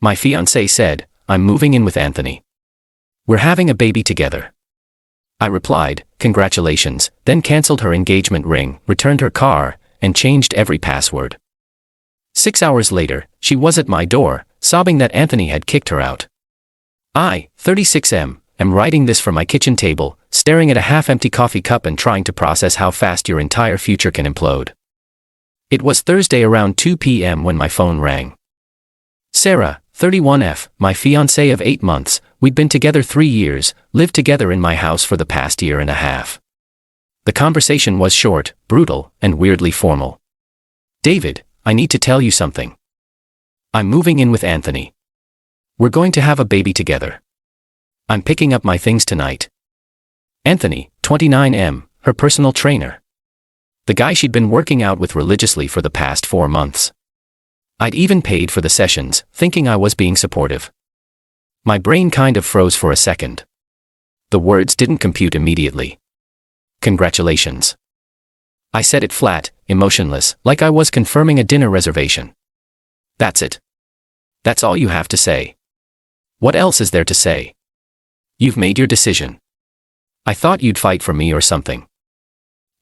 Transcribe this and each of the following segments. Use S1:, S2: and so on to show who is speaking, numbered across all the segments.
S1: My fiancé said, "I'm moving in with Anthony. We're having a baby together." I replied, "Congratulations," then canceled her engagement ring, returned her car, and changed every password. 6 hours later, she was at my door, sobbing that Anthony had kicked her out. I, 36M, am writing this from my kitchen table, staring at a half-empty coffee cup and trying to process how fast your entire future can implode. It was Thursday around 2 p.m. when my phone rang. Sarah, 31F, my fiancée of 8 months, we'd been together 3 years, lived together in my house for the past year and a half. The conversation was short, brutal, and weirdly formal. "David, I need to tell you something. I'm moving in with Anthony. We're going to have a baby together. I'm picking up my things tonight." Anthony, 29M, her personal trainer. The guy she'd been working out with religiously for the past 4 months. I'd even paid for the sessions, thinking I was being supportive. My brain kind of froze for a second. The words didn't compute immediately. "Congratulations." I said it flat, emotionless, like I was confirming a dinner reservation. "That's it. That's all you have to say. What else is there to say? You've made your decision. I thought you'd fight for me or something.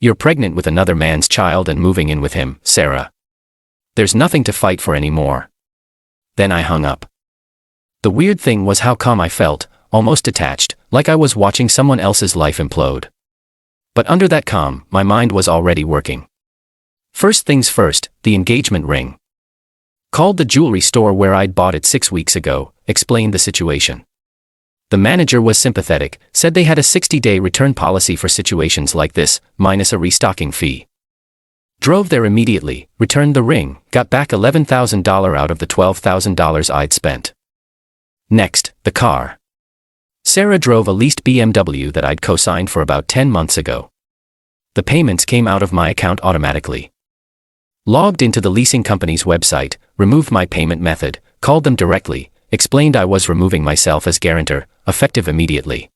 S1: You're pregnant with another man's child and moving in with him, Sarah. There's nothing to fight for anymore." Then I hung up. The weird thing was how calm I felt, almost detached, like I was watching someone else's life implode. But under that calm, my mind was already working. First things first, the engagement ring. Called the jewelry store where I'd bought it 6 weeks ago, explained the situation. The manager was sympathetic, said they had a 60-day return policy for situations like this, minus a restocking fee. Drove there immediately, returned the ring, got back $11,000 out of the $12,000 I'd spent. Next, the car. Sarah drove a leased BMW that I'd co-signed for about 10 months ago. The payments came out of my account automatically. Logged into the leasing company's website, removed my payment method, called them directly, explained I was removing myself as guarantor, effective immediately.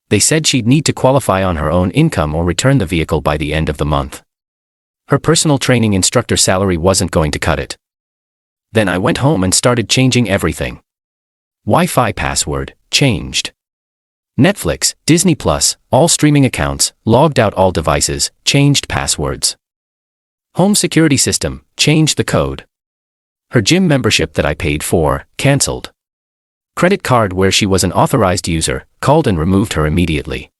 S1: They said she'd need to qualify on her own income or return the vehicle by the end of the month. Her personal training instructor salary wasn't going to cut it. Then I went home and started changing everything. Wi-Fi password, changed. Netflix, Disney Plus, all streaming accounts, logged out all devices, changed passwords. Home security system, changed the code. Her gym membership that I paid for, cancelled. Credit card where she was an authorized user, called and removed her immediately.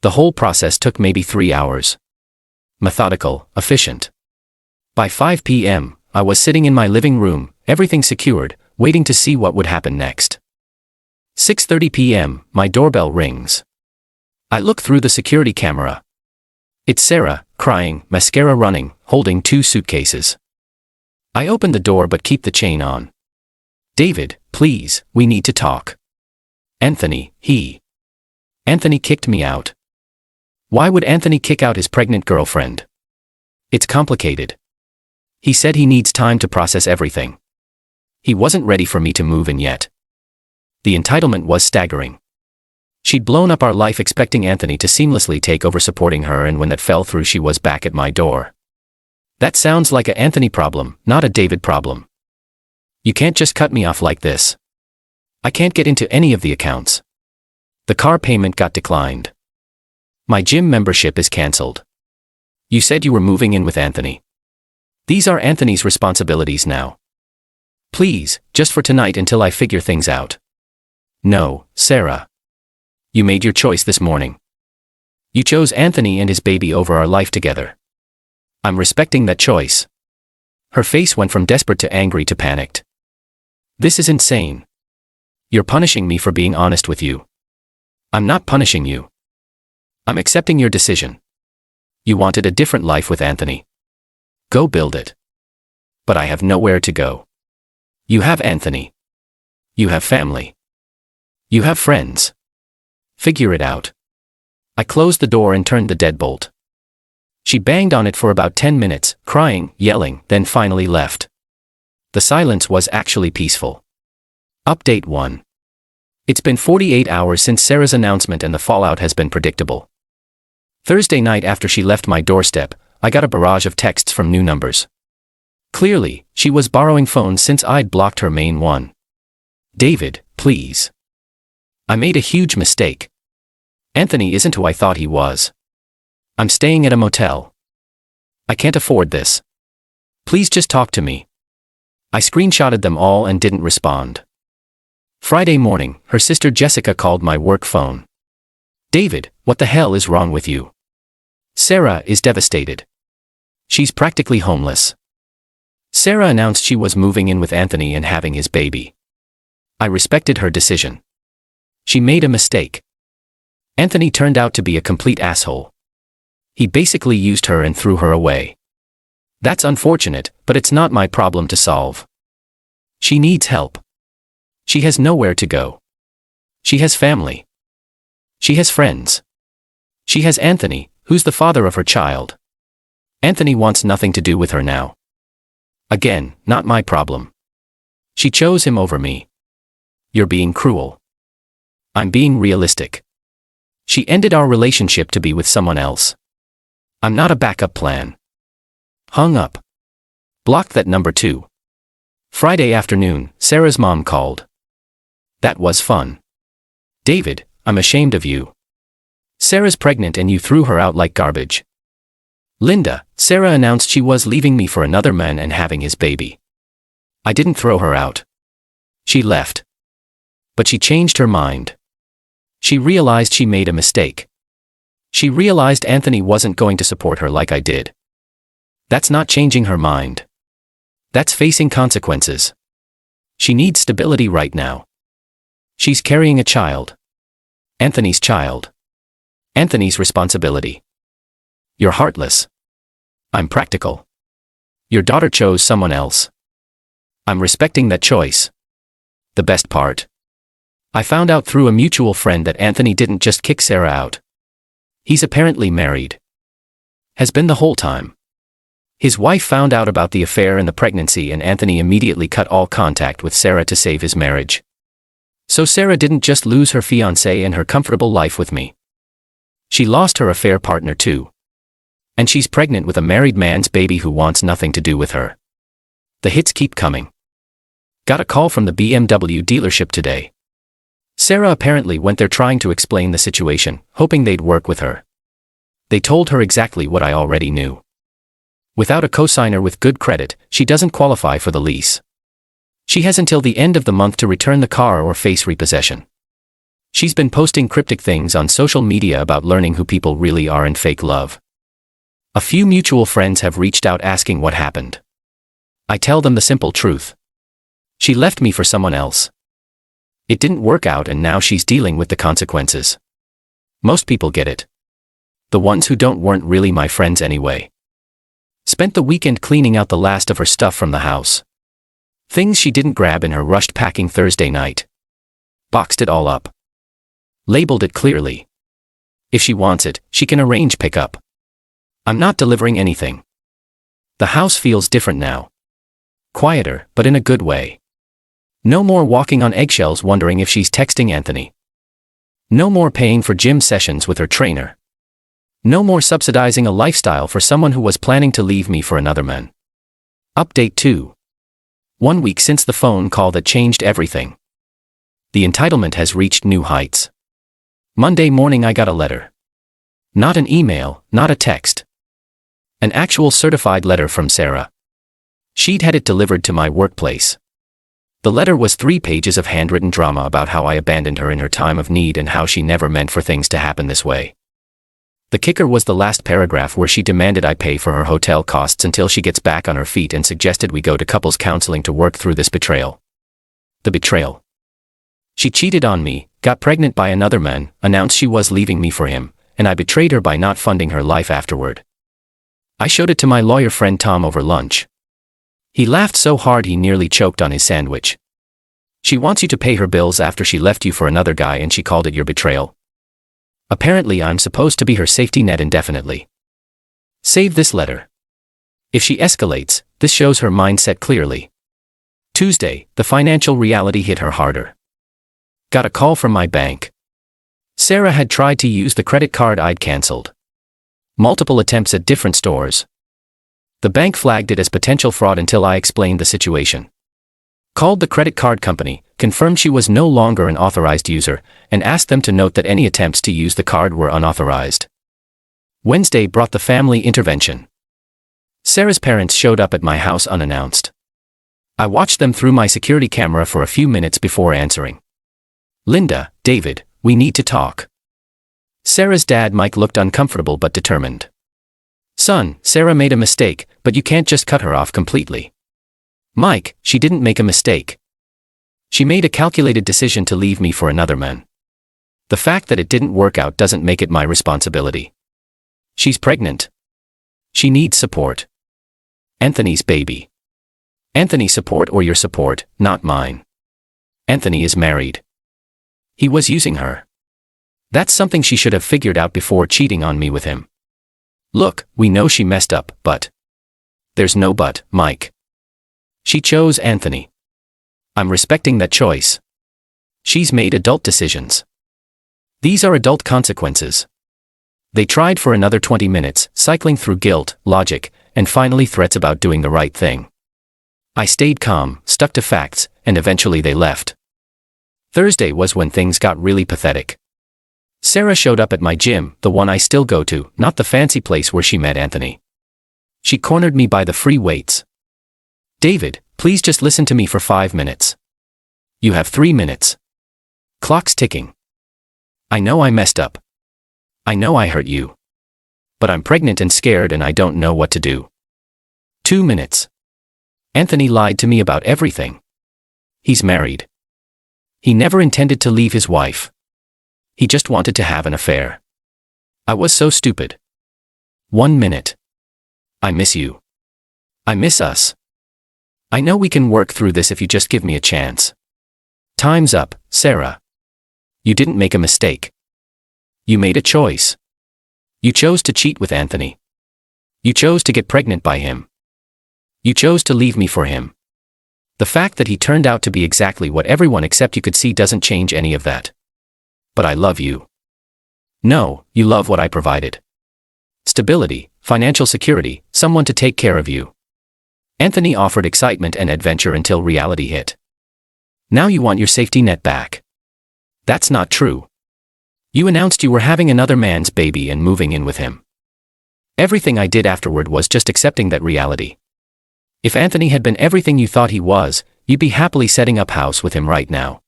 S1: The whole process took maybe 3 hours. Methodical, efficient. By 5 p.m., I was sitting in my living room, everything secured, waiting to see what would happen next. 6:30 p.m., my doorbell rings. I look through the security camera. It's Sarah, crying, mascara running, holding 2 suitcases. I open the door but keep the chain on. "David, please, we need to talk." "Anthony, Anthony kicked me out." "Why would Anthony kick out his pregnant girlfriend?" "It's complicated. He said he needs time to process everything. He wasn't ready for me to move in yet." The entitlement was staggering. She'd blown up our life expecting Anthony to seamlessly take over supporting her, and when that fell through she was back at my door. That sounds like a Anthony problem, not a David problem. "You can't just cut me off like this. I can't get into any of the accounts. The car payment got declined. My gym membership is cancelled. You said you were moving in with Anthony. These are Anthony's responsibilities now. Please, just for tonight until I figure things out." "No, Sarah. You made your choice this morning. You chose Anthony and his baby over our life together. I'm respecting that choice." Her face went from desperate to angry to panicked. "This is insane. You're punishing me for being honest with you." "I'm not punishing you. I'm accepting your decision. You wanted a different life with Anthony. Go build it. But I have nowhere to go. You have Anthony. You have family. You have friends. Figure it out." I closed the door and turned the deadbolt. She banged on it for about 10 minutes, crying, yelling, then finally left. The silence was actually peaceful. Update 1. It's been 48 hours since Sarah's announcement and the fallout has been predictable. Thursday night after she left my doorstep, I got a barrage of texts from new numbers. Clearly, she was borrowing phones since I'd blocked her main one. David, please. I made a huge mistake. Anthony isn't who I thought he was. I'm staying at a motel. I can't afford this. Please just talk to me. I screenshotted them all and didn't respond. Friday morning, her sister Jessica called my work phone. David, what the hell is wrong with you? Sarah is devastated. She's practically homeless. Sarah announced she was moving in with Anthony and having his baby. I respected her decision. She made a mistake. Anthony turned out to be a complete asshole. He basically used her and threw her away. That's unfortunate, but it's not my problem to solve. She needs help. She has nowhere to go. She has family. She has friends. She has Anthony, who's the father of her child. Anthony wants nothing to do with her now. Again, not my problem. She chose him over me. You're being cruel. I'm being realistic. She ended our relationship to be with someone else. I'm not a backup plan. Hung up. Blocked that number too. Friday afternoon, Sarah's mom called. That was fun. David, I'm ashamed of you. Sarah's pregnant and you threw her out like garbage. Linda, Sarah announced she was leaving me for another man and having his baby. I didn't throw her out. She left. But she changed her mind. She realized she made a mistake. She realized Anthony wasn't going to support her like I did. That's not changing her mind. That's facing consequences. She needs stability right now. She's carrying a child. Anthony's child. Anthony's responsibility. You're heartless. I'm practical. Your daughter chose someone else. I'm respecting that choice. The best part. I found out through a mutual friend that Anthony didn't just kick Sarah out. He's apparently married. Has been the whole time. His wife found out about the affair and the pregnancy and Anthony immediately cut all contact with Sarah to save his marriage. So Sarah didn't just lose her fiancé and her comfortable life with me. She lost her affair partner too. And she's pregnant with a married man's baby who wants nothing to do with her. The hits keep coming. Got a call from the BMW dealership today. Sarah apparently went there trying to explain the situation, hoping they'd work with her. They told her exactly what I already knew. Without a cosigner with good credit, she doesn't qualify for the lease. She has until the end of the month to return the car or face repossession. She's been posting cryptic things on social media about learning who people really are and fake love. A few mutual friends have reached out asking what happened. I tell them the simple truth. She left me for someone else. It didn't work out and now she's dealing with the consequences. Most people get it. The ones who don't weren't really my friends anyway. Spent the weekend cleaning out the last of her stuff from the house. Things she didn't grab in her rushed packing Thursday night. Boxed it all up. Labeled it clearly. If she wants it, she can arrange pickup. I'm not delivering anything. The house feels different now. Quieter, but in a good way. No more walking on eggshells wondering if she's texting Anthony. No more paying for gym sessions with her trainer. No more subsidizing a lifestyle for someone who was planning to leave me for another man. Update 2. 1 week since the phone call that changed everything. The entitlement has reached new heights. Monday morning I got a letter. Not an email, not a text. An actual certified letter from Sarah. She'd had it delivered to my workplace. The letter was 3 pages of handwritten drama about how I abandoned her in her time of need and how she never meant for things to happen this way. The kicker was the last paragraph where she demanded I pay for her hotel costs until she gets back on her feet and suggested we go to couples counseling to work through this betrayal. The betrayal. She cheated on me, got pregnant by another man, announced she was leaving me for him, and I betrayed her by not funding her life afterward. I showed it to my lawyer friend Tom over lunch. He laughed so hard he nearly choked on his sandwich. She wants you to pay her bills after she left you for another guy and she called it your betrayal. Apparently I'm supposed to be her safety net indefinitely. Save this letter. If she escalates, this shows her mindset clearly. Tuesday, the financial reality hit her harder. Got a call from my bank. Sarah had tried to use the credit card I'd canceled. Multiple attempts at different stores. The bank flagged it as potential fraud until I explained the situation. Called the credit card company, confirmed she was no longer an authorized user, and asked them to note that any attempts to use the card were unauthorized. Wednesday brought the family intervention. Sarah's parents showed up at my house unannounced. I watched them through my security camera for a few minutes before answering. Linda, David, we need to talk. Sarah's dad Mike looked uncomfortable but determined. Son, Sarah made a mistake, but you can't just cut her off completely. Mike, she didn't make a mistake. She made a calculated decision to leave me for another man. The fact that it didn't work out doesn't make it my responsibility. She's pregnant. She needs support. Anthony's baby. Anthony's support or your support, not mine. Anthony is married. He was using her. That's something she should have figured out before cheating on me with him. Look, we know she messed up, but... There's no but, Mike. She chose Anthony. I'm respecting that choice. She's made adult decisions. These are adult consequences. They tried for another 20 minutes, cycling through guilt, logic, and finally threats about doing the right thing. I stayed calm, stuck to facts, and eventually they left. Thursday was when things got really pathetic. Sarah showed up at my gym, the one I still go to, not the fancy place where she met Anthony. She cornered me by the free weights. David, please just listen to me for 5 minutes. You have 3 minutes. Clock's ticking. I know I messed up. I know I hurt you. But I'm pregnant and scared and I don't know what to do. 2 minutes. Anthony lied to me about everything. He's married. He never intended to leave his wife. He just wanted to have an affair. I was so stupid. 1 minute. I miss you. I miss us. I know we can work through this if you just give me a chance. Time's up, Sarah. You didn't make a mistake. You made a choice. You chose to cheat with Anthony. You chose to get pregnant by him. You chose to leave me for him. The fact that he turned out to be exactly what everyone except you could see doesn't change any of that. But I love you. No, you love what I provided. Stability, financial security, someone to take care of you. Anthony offered excitement and adventure until reality hit. Now you want your safety net back. That's not true. You announced you were having another man's baby and moving in with him. Everything I did afterward was just accepting that reality. If Anthony had been everything you thought he was, you'd be happily setting up house with him right now.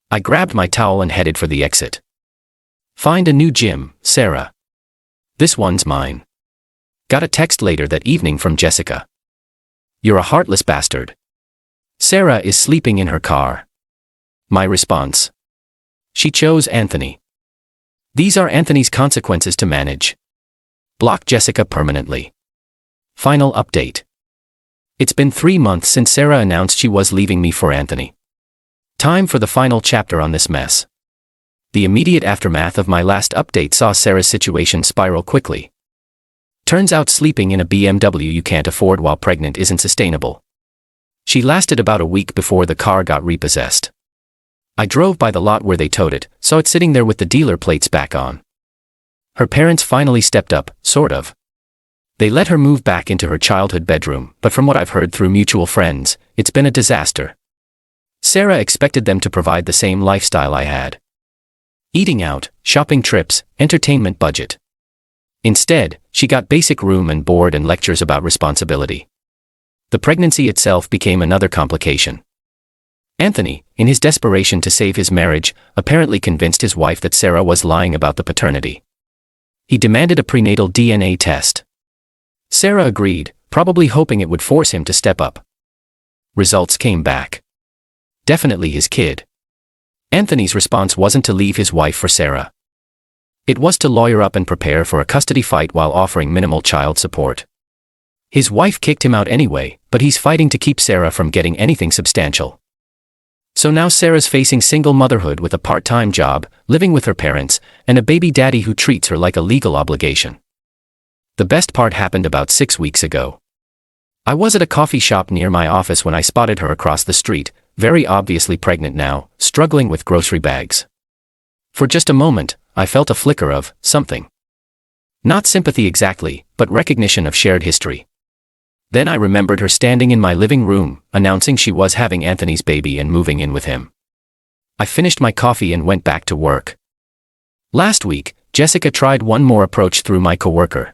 S1: I grabbed my towel and headed for the exit. Find a new gym, Sarah. This one's mine. Got a text later that evening from Jessica. You're a heartless bastard. Sarah is sleeping in her car. My response. She chose Anthony. These are Anthony's consequences to manage. Block Jessica permanently. Final update. It's been 3 months since Sarah announced she was leaving me for Anthony. Time for the final chapter on this mess. The immediate aftermath of my last update saw Sarah's situation spiral quickly. Turns out sleeping in a BMW you can't afford while pregnant isn't sustainable. She lasted about a week before the car got repossessed. I drove by the lot where they towed it, saw it sitting there with the dealer plates back on. Her parents finally stepped up, sort of. They let her move back into her childhood bedroom, but from what I've heard through mutual friends, it's been a disaster. Sarah expected them to provide the same lifestyle I had. Eating out, shopping trips, entertainment budget. Instead, she got basic room and board and lectures about responsibility. The pregnancy itself became another complication. Anthony, in his desperation to save his marriage, apparently convinced his wife that Sarah was lying about the paternity. He demanded a prenatal DNA test. Sarah agreed, probably hoping it would force him to step up. Results came back. Definitely his kid. Anthony's response wasn't to leave his wife for Sarah. It was to lawyer up and prepare for a custody fight while offering minimal child support. His wife kicked him out anyway, but he's fighting to keep Sarah from getting anything substantial. So now Sarah's facing single motherhood with a part-time job, living with her parents, and a baby daddy who treats her like a legal obligation. The best part happened about 6 weeks ago. I was at a coffee shop near my office when I spotted her across the street, very obviously pregnant now, struggling with grocery bags. For just a moment, I felt a flicker of something. Not sympathy exactly, but recognition of shared history. Then I remembered her standing in my living room, announcing she was having Anthony's baby and moving in with him. I finished my coffee and went back to work. Last week, Jessica tried one more approach through my coworker.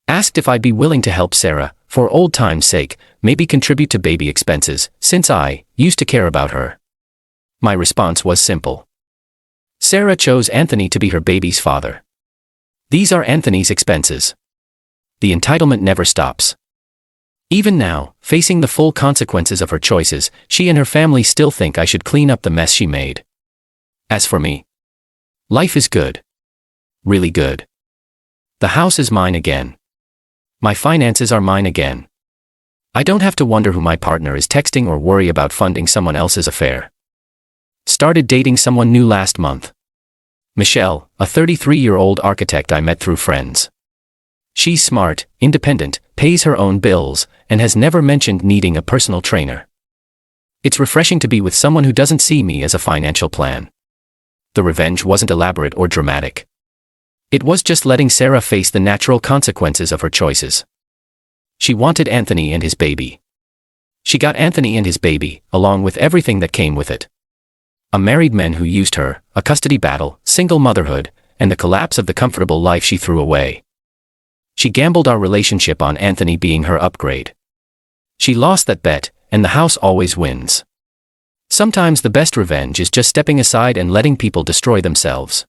S1: Asked if I'd be willing to help Sarah, for old time's sake, maybe contribute to baby expenses, since I used to care about her. My response was simple. Sarah chose Anthony to be her baby's father. These are Anthony's expenses. The entitlement never stops. Even now, facing the full consequences of her choices, she and her family still think I should clean up the mess she made. As for me, life is good. Really good. The house is mine again. My finances are mine again. I don't have to wonder who my partner is texting or worry about funding someone else's affair. Started dating someone new last month. Michelle, a 33-year-old architect I met through friends. She's smart, independent, pays her own bills, and has never mentioned needing a personal trainer. It's refreshing to be with someone who doesn't see me as a financial plan. The revenge wasn't elaborate or dramatic. It was just letting Sarah face the natural consequences of her choices. She wanted Anthony and his baby. She got Anthony and his baby, along with everything that came with it. A married man who used her, a custody battle, single motherhood, and the collapse of the comfortable life she threw away. She gambled our relationship on Anthony being her upgrade. She lost that bet, and the house always wins. Sometimes the best revenge is just stepping aside and letting people destroy themselves.